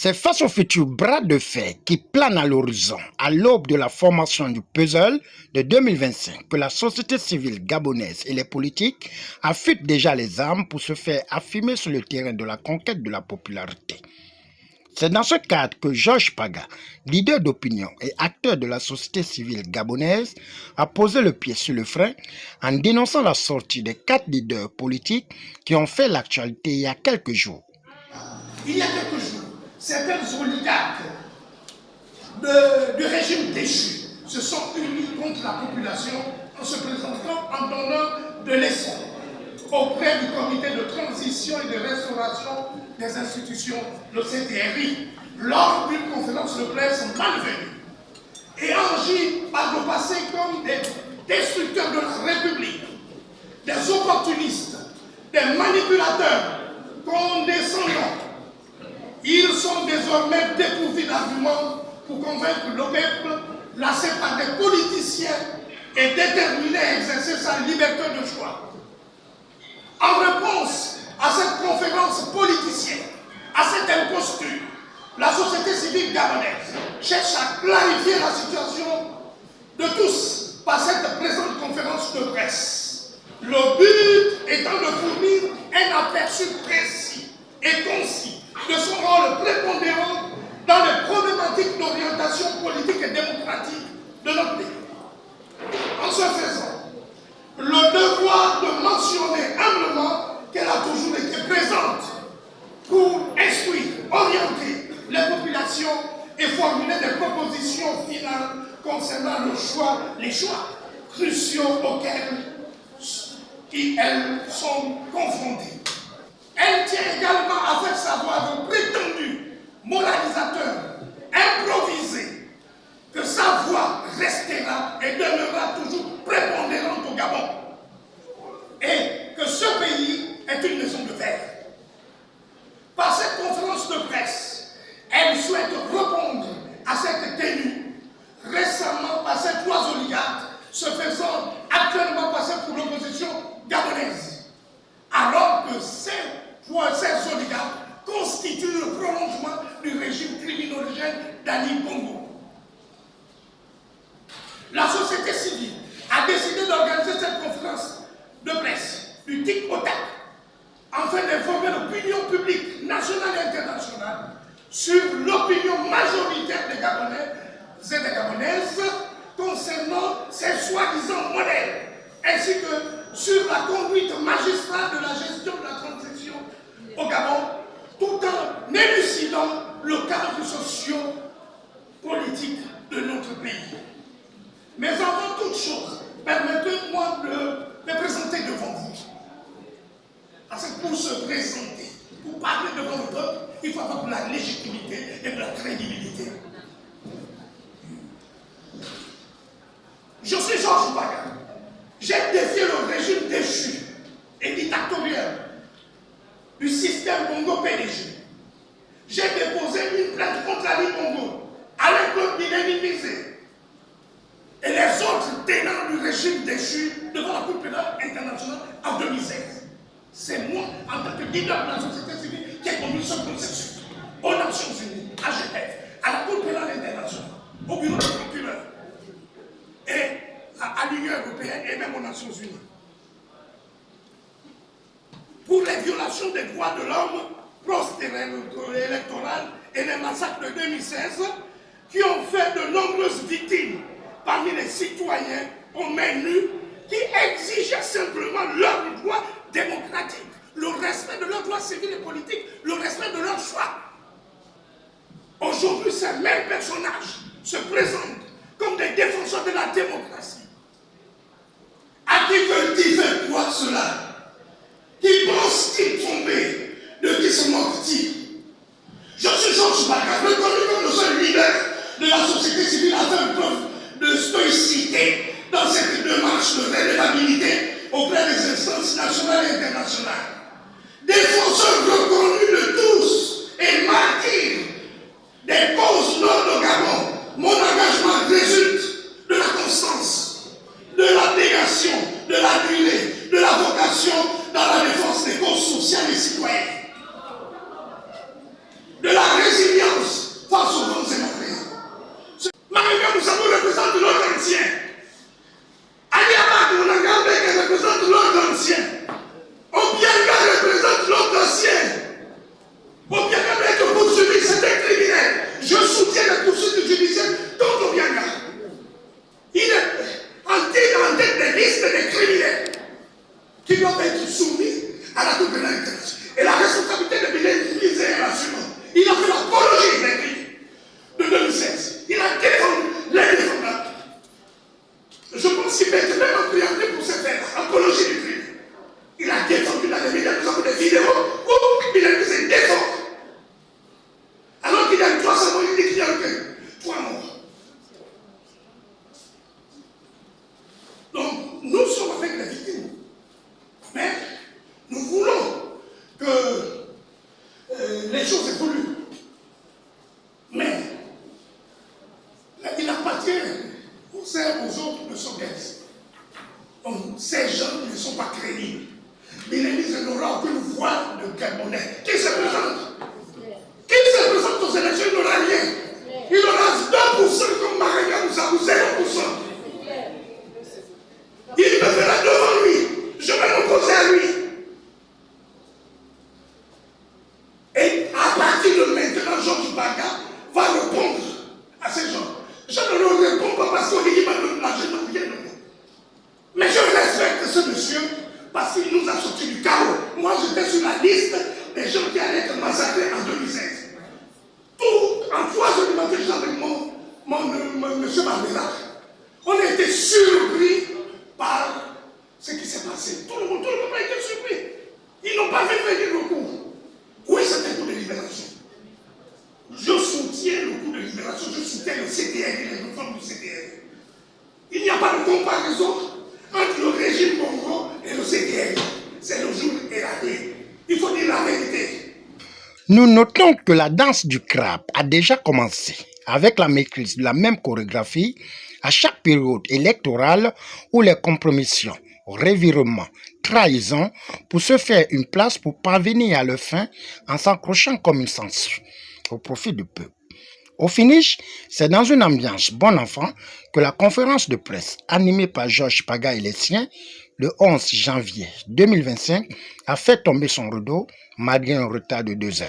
C'est face au futur bras de fer qui plane à l'horizon, à l'aube de la formation du puzzle de 2025, que la société civile gabonaise et les politiques affûtent déjà les armes pour se faire affirmer sur le terrain de la conquête de la popularité. C'est dans ce cadre que Georges Paga, leader d'opinion et acteur de la société civile gabonaise, a posé le pied sur le frein en dénonçant la sortie des 4 leaders politiques qui ont fait l'actualité il y a quelques jours. Il y a quelques jours, certains oligarques du régime déchu se sont unis contre la population en se présentant en donneur de leçons auprès du comité de transition et de restauration des institutions, le CTRI, lors d'une conférence de presse malvenue, et agit par le passé comme des destructeurs de la République, des opportunistes, des manipulateurs condescendants. Ils sont désormais dépourvus d'arguments pour convaincre le peuple, lassé par des politiciens et déterminés à exercer sa liberté de choix. En réponse à cette conférence politicienne, à cette imposture, la société civile gabonaise cherche à clarifier la situation de tous par cette présente conférence de presse. Le but étant de fournir un aperçu précis et concis de son rôle prépondérant dans les problématiques d'orientation politique et démocratique de notre pays. En ce faisant, le devoir de mentionner humblement qu'elle a toujours été présente pour instruire, orienter les populations et formuler des propositions finales concernant les choix cruciaux auxquels elles sont confrontées. Elle tient également à faire savoir aux prétendus moralisateurs improvisés que sa voix restera et demeurera toujours prépondérante au Gabon et que ce pays est une maison de verre. Par cette conférence de presse, elle souhaite répondre à cette tenue récemment par ces 3 oligarques se faisant actuellement passer pour l'opposition gabonaise, alors que ces oligarques constituent le prolongement du régime criminogène d'Ali Bongo. La société civile a décidé d'organiser cette conférence de presse du tic au tac afin d'informer l'opinion publique nationale et internationale sur l'opinion majoritaire des Gabonais et des Gabonaises concernant ces soi-disant modèles, ainsi que sur la conduite magistrale de la gestion de la transition au Gabon, tout en élucidant le cadre socio-politique de notre pays. Mais avant toute chose, permettez-moi de me présenter devant vous. Parce que pour se présenter, pour parler devant le peuple, il faut avoir de la légitimité et de la crédibilité. Je suis Georges Paga. J'ai défié le régime déchu et dictatorial du système Bongo PDG. J'ai déposé une plainte contre Ali Bongo, Alain Claude Binet-Misé et les autres tenants du régime déchu devant la Cour pénale internationale en 2016. C'est moi, en tant que leader de la société civile, qui ai conduit ce processus aux Nations Unies, à Genève, à la Cour pénale internationale, au bureau du procureur, et à l'Union européenne et même aux Nations Unies. Pour les violations des droits de l'homme, post-électorales et les massacres de 2016, qui ont fait de nombreuses victimes parmi les citoyens aux mains nues, qui exigeaient simplement leurs droits démocratiques, le respect de leurs droits civils et politiques, le respect de leurs choix. Aujourd'hui, ces mêmes personnages se présentent comme des défenseurs de la démocratie. À qui veulent-ils faire croire cela? Qui pense-t-il tomber? De qui se moque-t-il? Je suis Georges Paga, reconnu comme le seul leader de la société civile à faire preuve de stoïcité dans cette démarche de relevabilité auprès des instances nationales et internationales. Défenseur reconnu de tous et martyr des causes nobles au Gabon, mon engagement résulte de la constance, de l'abnégation, de la durée, de la vocation dans la défense des causes sociales et citoyennes, de la résilience criminels qui doivent être soumis à la Cour pénale internationale. Et la responsabilité de Binet misère assurant. Il a fait l'apologie des crimes de 2016. Il a défendu l'indéfendable. Je pense qu'il mérite même en priorité pour se faire apologie du crime. Il a défendu dans les médias, nous avons des vidéos où il a pu défendre. Alors qu'il y a 300 morts, il dit qu'il n'y a que 3 morts. Donc, nous sommes avec les victimes. Mais nous voulons que les choses évoluent. Mais il appartient aux uns aux autres de s'organiser. Donc, ces gens ne sont pas crédibles. Binémis n'aura aucune voix de Gabonais. Qui se présente? Qui se présente aux élections? Il n'aura rien. Il aura 2% comme Maréga, nous avons 0%. Il me verra devant lui. Je vais m'opposer à lui. Et à partir de maintenant, Georges Baga va répondre à ces gens. Je ne leur réponds pas parce qu'il m'a donné l'argent, rien de moi. Mais je respecte ce monsieur parce qu'il nous a sorti du chaos. Moi, j'étais sur la liste des gens qui allaient être massacrés en 2016. Tout en 3 heures du matin, j'étais avec monsieur Marmela. On a été surpris par ce qui s'est passé. Tout le monde a été surpris. Ils n'ont pas fait venir le coup. Oui, c'est un coup de libération. Je soutiens le coup de libération, je soutiens le CTR et les réformes du CTR. Il n'y a pas de comparaison entre le régime Bongo et le CTR. C'est le jour et la nuit. Il faut dire la vérité. Nous notons que la danse du crabe a déjà commencé avec la maîtrise de la même chorégraphie à chaque période électorale où les compromissions, revirements, trahisons pour se faire une place pour parvenir à leur fin en s'accrochant comme une censure au profit du peuple. Au finish, c'est dans une ambiance bon enfant que la conférence de presse animée par Georges Paga et les siens le 11 janvier 2025 a fait tomber son rideau malgré un retard de 2 heures.